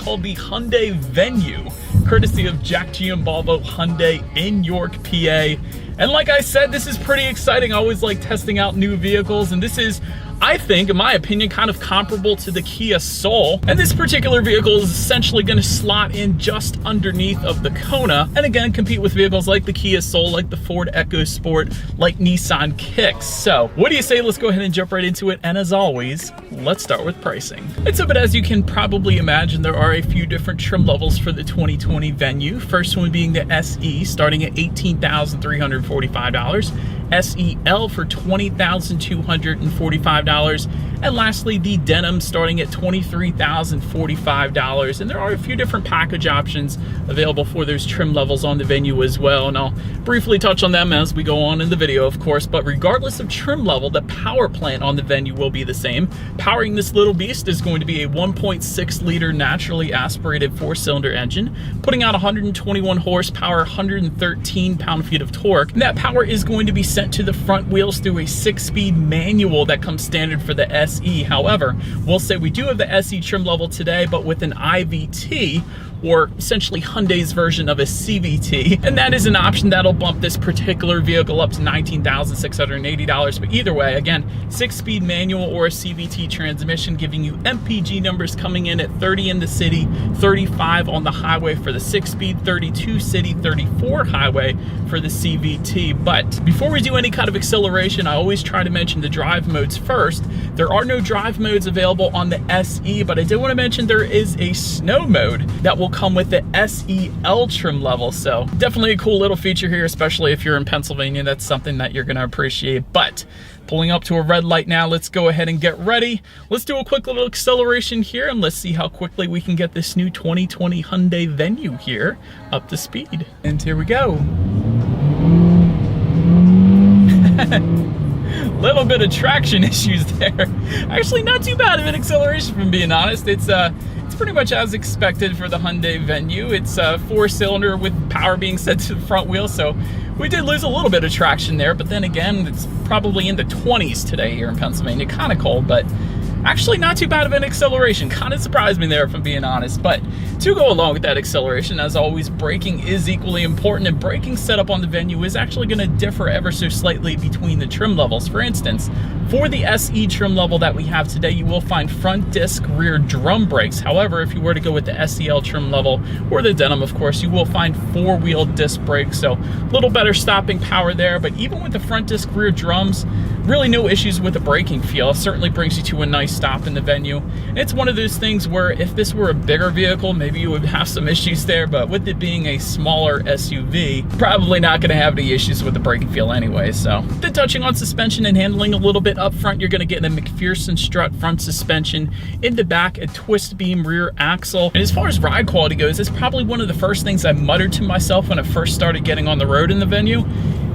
called the Hyundai Venue, courtesy of Jack Giambalvo Hyundai in York, PA. And like I said, this is pretty exciting. I always like testing out new vehicles, and this is, I think, in my opinion, kind of comparable to the Kia Soul. And this particular vehicle is essentially going to slot in just underneath of the Kona, and again, compete with vehicles like the Kia Soul, like the Ford EcoSport, like Nissan Kicks. So what do you say? Let's go ahead and jump right into it. And as always, let's start with pricing. And so, but as you can probably imagine, there are a few different trim levels for the 2020 Venue. First one being the SE, starting at $18,345. SEL for $20,245, and lastly the Denim starting at $23,045. And there are a few different package options available for those trim levels on the Venue as well, and I'll briefly touch on them as we go on in the video, of course. But regardless of trim level, the power plant on the Venue will be the same. Powering this little beast is going to be a 1.6 liter naturally aspirated 4-cylinder engine, putting out 121 horsepower, 113 pound-feet of torque, and that power is going to be sent to the front wheels through a 6-speed manual that comes standard for the SE. However, we'll say we do have the SE trim level today, but with an IVT, or essentially Hyundai's version of a CVT, and that is an option that'll bump this particular vehicle up to $19,680. But either way, again, 6-speed manual or a CVT transmission, giving you MPG numbers coming in at 30 in the city, 35 on the highway for the 6-speed, 32 city, 34 highway for the CVT. But before we do any kind of acceleration, I always try to mention the drive modes first. There are no drive modes available on the SE, but I did want to mention there is a snow mode that will come with the SEL trim level. So definitely a cool little feature here, especially if you're in Pennsylvania. That's something that you're going to appreciate. But pulling up to a red light now, let's go ahead and get ready. Let's do a quick little acceleration here, and let's see how quickly we can get this new 2020 Hyundai Venue here up to speed. And here we go. Little bit of traction issues there. Actually, not too bad of an acceleration, from being honest. It's pretty much as expected for the Hyundai Venue. It's a 4-cylinder with power being sent to the front wheel, so we did lose a little bit of traction there, but then again, it's probably in the 20s today here in Pennsylvania. Kind of cold, but actually not too bad of an acceleration. Kind of surprised me there, if I'm being honest. But to go along with that acceleration, as always, braking is equally important, and braking setup on the Venue is actually going to differ ever so slightly between the trim levels. For instance, for the SE trim level that we have today, you will find front disc rear drum brakes. However, if you were to go with the SEL trim level, or the Denim, of course, you will find 4-wheel disc brakes, so a little better stopping power there. But even with the front disc rear drums, really no issues with the braking feel. It certainly brings you to a nice stop in the Venue. And it's one of those things where if this were a bigger vehicle, maybe you would have some issues there, but with it being a smaller SUV, probably not going to have any issues with the braking feel anyway. So then, touching on suspension and handling a little bit up front, you're going to get a McPherson strut front suspension, in the back a twist beam rear axle. And as far as ride quality goes, it's probably one of the first things I muttered to myself when I first started getting on the road in the Venue.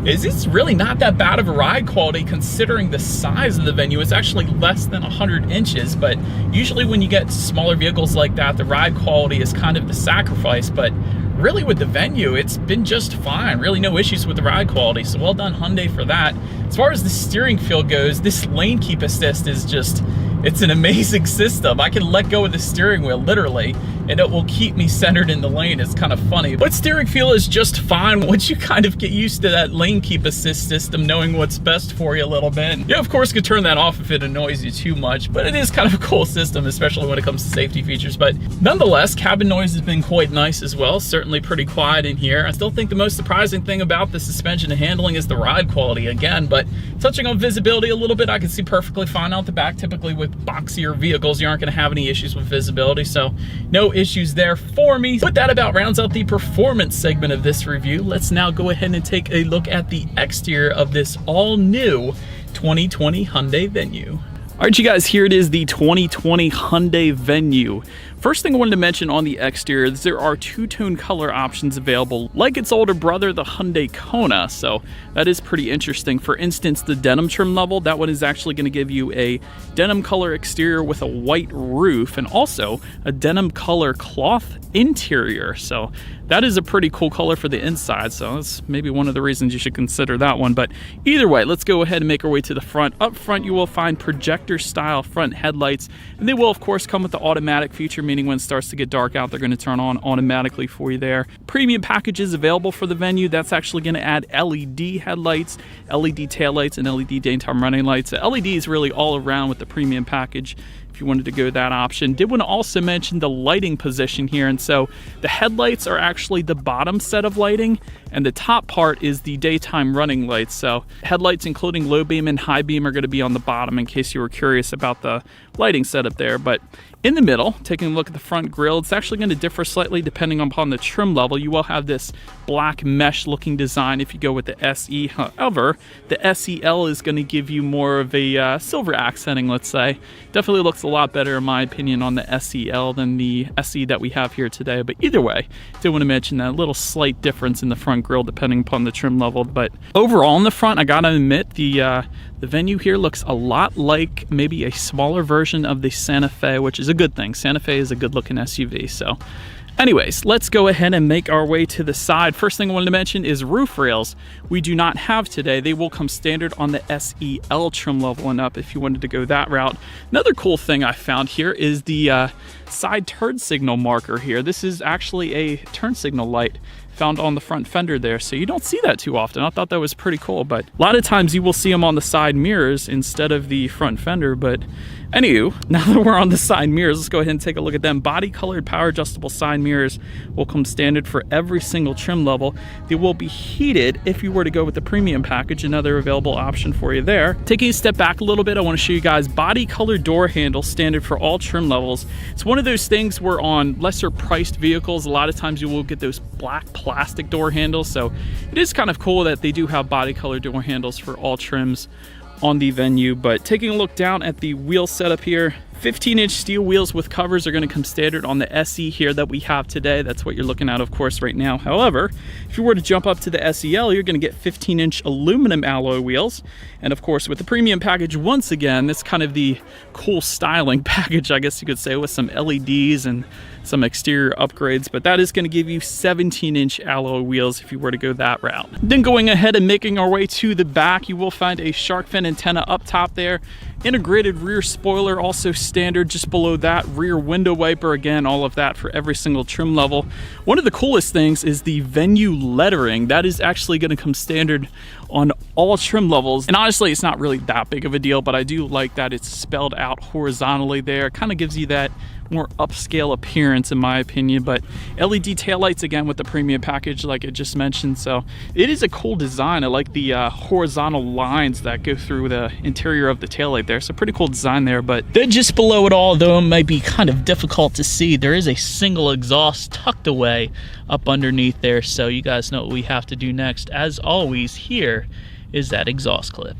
It's really not that bad of a ride quality considering the size of the Venue. It's actually less than 100 inches, but usually when you get smaller vehicles like that, the ride quality is kind of the sacrifice. But really with the Venue, it's been just fine. Really no issues with the ride quality, so well done Hyundai for that. As far as the steering feel goes, this lane keep assist is just, it's an amazing system. I can let go of the steering wheel literally, and it will keep me centered in the lane. It's kind of funny, but steering feel is just fine once you kind of get used to that lane keep assist system, knowing what's best for you a little bit. You of course could turn that off if it annoys you too much, but it is kind of a cool system, especially when it comes to safety features. But nonetheless, cabin noise has been quite nice as well. Certainly pretty quiet in here. I still think the most surprising thing about the suspension and handling is the ride quality again, but touching on visibility a little bit, I can see perfectly fine out the back. Typically with boxier vehicles, you aren't going to have any issues with visibility, so no issues there for me. But that about rounds out the performance segment of this review. Let's now go ahead and take a look at the exterior of this all new 2020 Hyundai Venue. All right, you guys, here it is, the 2020 Hyundai Venue. First thing I wanted to mention on the exterior is there are two-tone color options available, like its older brother, the Hyundai Kona, so that is pretty interesting. For instance, the Denim trim level, that one is actually going to give you a denim color exterior with a white roof, and also a denim color cloth interior, so that is a pretty cool color for the inside, so that's maybe one of the reasons you should consider that one. But either way, let's go ahead and make our way to the front. Up front, you will find projector-style front headlights, and they will, of course, come with the automatic feature, meaning when it starts to get dark out, they're going to turn on automatically for you there. Premium packages available for the Venue. That's actually going to add LED headlights, LED taillights, and LED daytime running lights. The LED is really all around with the premium package if you wanted to go that option. Did want to also mention the lighting position here, and so the headlights are actually the bottom set of lighting, and the top part is the daytime running lights. So headlights including low beam and high beam are going to be on the bottom, in case you were curious about the lighting setup there. But in the middle, taking a look at the front grille, it's actually going to differ slightly depending upon the trim level. You will have this black mesh looking design if you go with the SE. However, the SEL is going to give you more of a silver accenting, let's say. Definitely looks a lot better in my opinion on the SEL than the SE that we have here today. But either way, did want to mention that little slight difference in the front grille depending upon the trim level. But overall in the front, I gotta admit, the Venue here looks a lot like maybe a smaller version of the Santa Fe, which is a good thing. Santa Fe is a good looking SUV. So anyways, let's go ahead and make our way to the side. First thing I wanted to mention is roof rails. We do not have today. They will come standard on the SEL trim level and up if you wanted to go that route. Another cool thing I found here is the side turn signal marker here. This is actually a turn signal light found on the front fender there, so you don't see that too often. I thought that was pretty cool, but a lot of times you will see them on the side mirrors instead of the front fender. But anywho, now that we're on the side mirrors, let's go ahead and take a look at them. Body colored power adjustable side mirrors will come standard for every single trim level. They will be heated if you were to go with the premium package, another available option for you there. Taking a step back a little bit, I want to show you guys body colored door handles standard for all trim levels. It's one of those things where on lesser priced vehicles, a lot of times you will get those black plastic door handles, so it is kind of cool that they do have body color door handles for all trims on the Venue. But taking a look down at the wheel setup here, 15-inch steel wheels with covers are going to come standard on the SE here that we have today. That's what you're looking at, of course, right now. However, if you were to jump up to the SEL, you're going to get 15-inch aluminum alloy wheels. And of course, with the premium package, once again, that's kind of the cool styling package, I guess you could say, with some LEDs and some exterior upgrades. But that is going to give you 17-inch alloy wheels if you were to go that route. Then going ahead and making our way to the back, you will find a shark fin antenna up top there. Integrated rear spoiler, also standard just below that. Rear window wiper, again, all of that for every single trim level. One of the coolest things is the Venue lettering. That is actually going to come standard on all trim levels. And honestly, it's not really that big of a deal, but I do like that it's spelled out horizontally there. Kind of gives you that more upscale appearance in my opinion. But LED taillights again with the premium package like I just mentioned, so it is a cool design. I like the horizontal lines that go through the interior of the taillight there, so pretty cool design there. But then just below it all, though it might be kind of difficult to see, there is a single exhaust tucked away up underneath there, so you guys know what we have to do next. As always, here is that exhaust clip.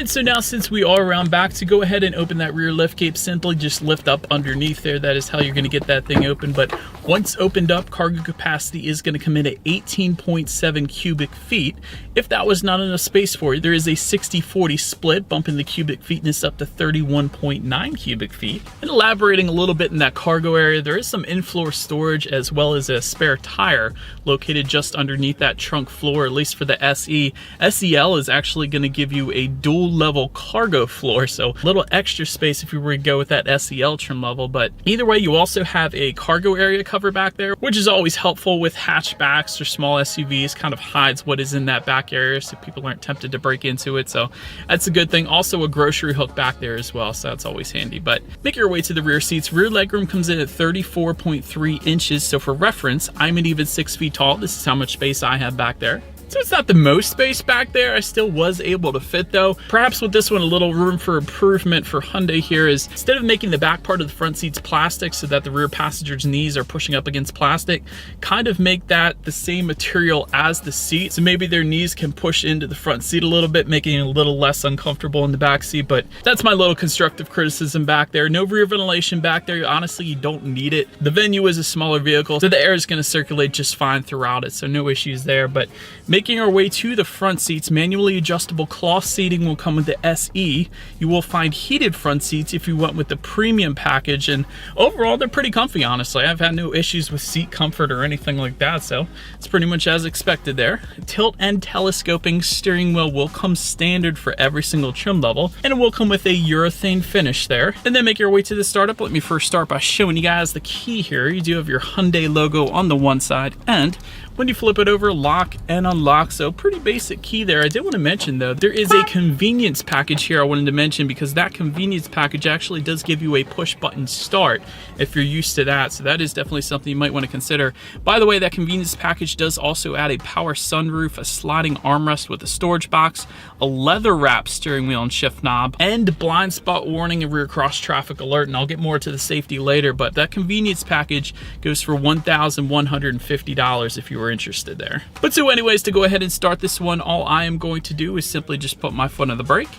So now since we are around back, to go ahead and open that rear lift gate, simply just lift up underneath there. That is how you're going to get that thing open. But once opened up, cargo capacity is going to come in at 18.7 cubic feet. If that was not enough space for you, there is a 60-40 split, bumping the cubic feetness up to 31.9 cubic feet. And elaborating a little bit in that cargo area, there is some in-floor storage as well as a spare tire located just underneath that trunk floor, at least for the SE. SEL is actually going to give you a dual level cargo floor, so a little extra space if you were to go with that SEL trim level. But either way, you also have a cargo area cover back there, which is always helpful with hatchbacks or small SUVs. Kind of hides what is in that back area so people aren't tempted to break into it, so that's a good thing. Also a grocery hook back there as well, so that's always handy. But make your way to the rear seats. Rear legroom comes in at 34.3 inches, so for reference, I'm an even 6 feet tall. This is how much space I have back there. So it's not the most space back there. I still was able to fit though. Perhaps with this one, a little room for improvement for Hyundai here is, instead of making the back part of the front seats plastic so that the rear passenger's knees are pushing up against plastic, kind of make that the same material as the seat. So maybe their knees can push into the front seat a little bit, making it a little less uncomfortable in the back seat. But that's my little constructive criticism back there. No rear ventilation back there. Honestly, you don't need it. The Venue is a smaller vehicle, so the air is going to circulate just fine throughout it, so no issues there. But make Making our way to the front seats, manually adjustable cloth seating will come with the SE. You will find heated front seats if you went with the premium package, and overall they're pretty comfy, honestly. I've had no issues with seat comfort or anything like that, so it's pretty much as expected there. Tilt and telescoping steering wheel will come standard for every single trim level, and it will come with a urethane finish there. And then make your way to the startup. Let me first start by showing you guys the key here. You do have your Hyundai logo on the one side, and when you flip it over, lock and unlock. So pretty basic key there. I did want to mention though, there is a convenience package here I wanted to mention, because that convenience package actually does give you a push button start if you're used to that. So that is definitely something you might want to consider. By the way, that convenience package does also add a power sunroof, a sliding armrest with a storage box, a leather wrap steering wheel and shift knob, and blind spot warning and rear cross traffic alert. And I'll get more to the safety later, but that convenience package goes for $1,150 if you were interested there. But so anyways, to go ahead and start this one, all I am going to do is simply just put my foot on the brake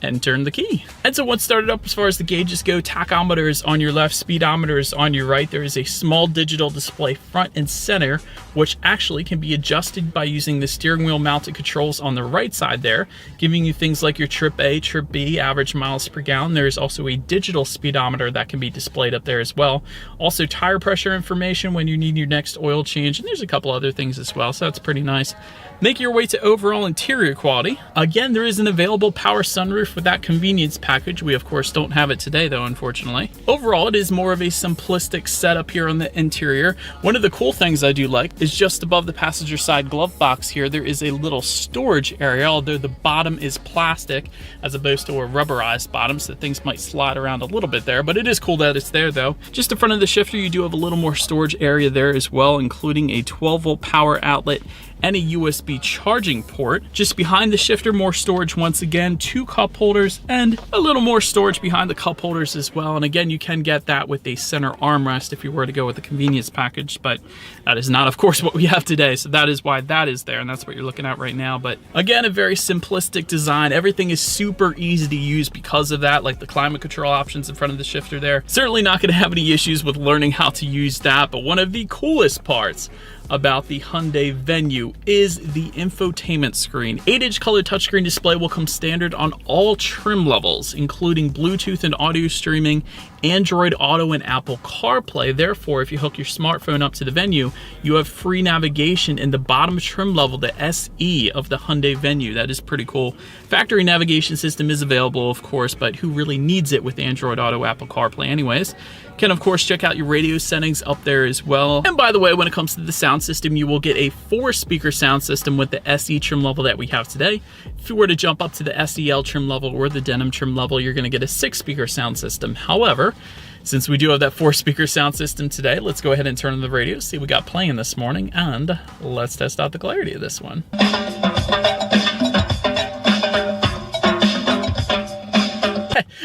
and turn the key. And so once started up, as far as the gauges go, tachometer is on your left, speedometer is on your right. There is a small digital display front and center, which actually can be adjusted by using the steering wheel mounted controls on the right side there, giving you things like your trip A, trip B, average miles per gallon. There is also a digital speedometer that can be displayed up there as well. Also tire pressure information when you need your next oil change, and there's a couple other things as well, so that's pretty nice. Make your way to overall interior quality. Again, there is an available power sunroof with that convenience package. We of course don't have it today though, unfortunately. Overall, it is more of a simplistic setup here on the interior. One of the cool things I do like is just above the passenger side glove box here, there is a little storage area, although the bottom is plastic as opposed to a rubberized bottom, so things might slide around a little bit there, but it is cool that it's there though. Just in front of the shifter, you do have a little more storage area there as well, including a 12-volt power outlet and a USB charging port. Just behind the shifter, more storage once again, 2 cup holders and a little more storage behind the cup holders as well. And again, you can get that with a center armrest if you were to go with the convenience package, but that is not, of course, what we have today. So that is why that is there, and that's what you're looking at right now. But again, a very simplistic design. Everything is super easy to use because of that, like the climate control options in front of the shifter there. Certainly not going to have any issues with learning how to use that, but one of the coolest parts about the Hyundai Venue is the infotainment screen. 8-inch color touchscreen display will come standard on all trim levels, including Bluetooth and audio streaming, Android Auto, and Apple CarPlay. Therefore, if you hook your smartphone up to the Venue, you have free navigation in the bottom trim level, the SE of the Hyundai Venue. That is pretty cool. Factory navigation system is available, of course, but who really needs it with Android Auto, Apple CarPlay anyways? Can of course check out your radio settings up there as well. And by the way, when it comes to the sound system, you will get a 4-speaker sound system with the SE trim level that we have today. If you were to jump up to the SEL trim level or the denim trim level, you're going to get a 6-speaker sound system. However, since we do have that 4-speaker sound system today, let's go ahead and turn on the radio, see what we got playing this morning, and let's test out the clarity of this one.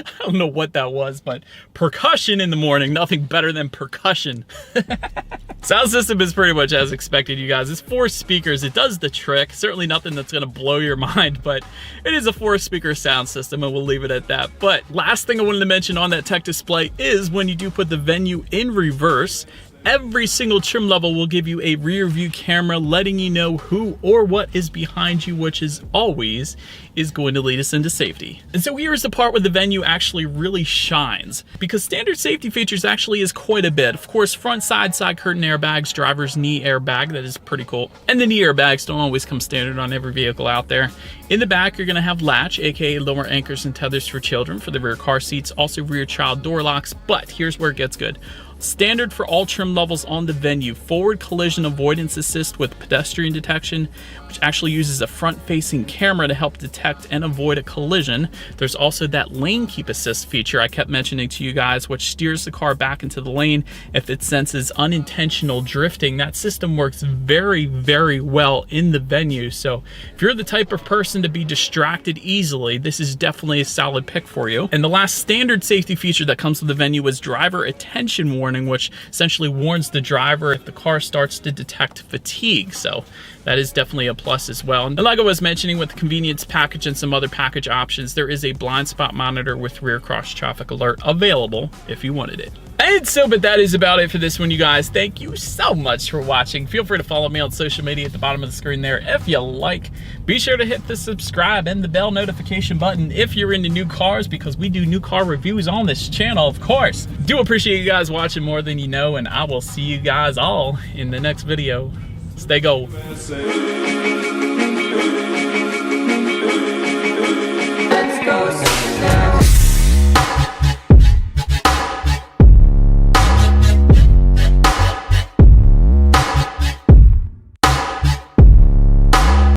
I don't know what that was, but percussion in the morning, nothing better than percussion. Sound system is pretty much as expected, you guys. It's 4 speakers. It does the trick. Certainly nothing that's going to blow your mind, but it is a 4-speaker sound system, and we'll leave it at that. But last thing I wanted to mention on that tech display is when you do put the Venue in reverse, every single trim level will give you a rear view camera letting you know who or what is behind you, which is always going to lead us into safety. And so here's the part where the Venue actually really shines, because standard safety features actually is quite a bit. Of course, front side curtain airbags, driver's knee airbag, that is pretty cool. And the knee airbags don't always come standard on every vehicle out there. In the back, you're gonna have latch, aka lower anchors and tethers for children for the rear car seats, also rear child door locks, but here's where it gets good. Standard for all trim levels on the Venue, forward collision avoidance assist with pedestrian detection, which actually uses a front-facing camera to help detect and avoid a collision. There's also that lane keep assist feature I kept mentioning to you guys, which steers the car back into the lane if it senses unintentional drifting. That system works very, very well in the Venue, so if you're the type of person to be distracted easily, this is definitely a solid pick for you. And the last standard safety feature that comes with the Venue is driver attention warning, which essentially warns the driver if the car starts to detect fatigue. So that is definitely a plus as well. And like I was mentioning, with the convenience package and some other package options, there is a blind spot monitor with rear cross traffic alert available if you wanted it. But that is about it for this one, you guys. Thank you so much for watching. Feel free to follow me on social media at the bottom of the screen there if you like. Be sure to hit the subscribe and the bell notification button if you're into new cars, because we do new car reviews on this channel, of course. Do appreciate you guys watching more than you know, and I will see you guys all in the next video. Stay gold.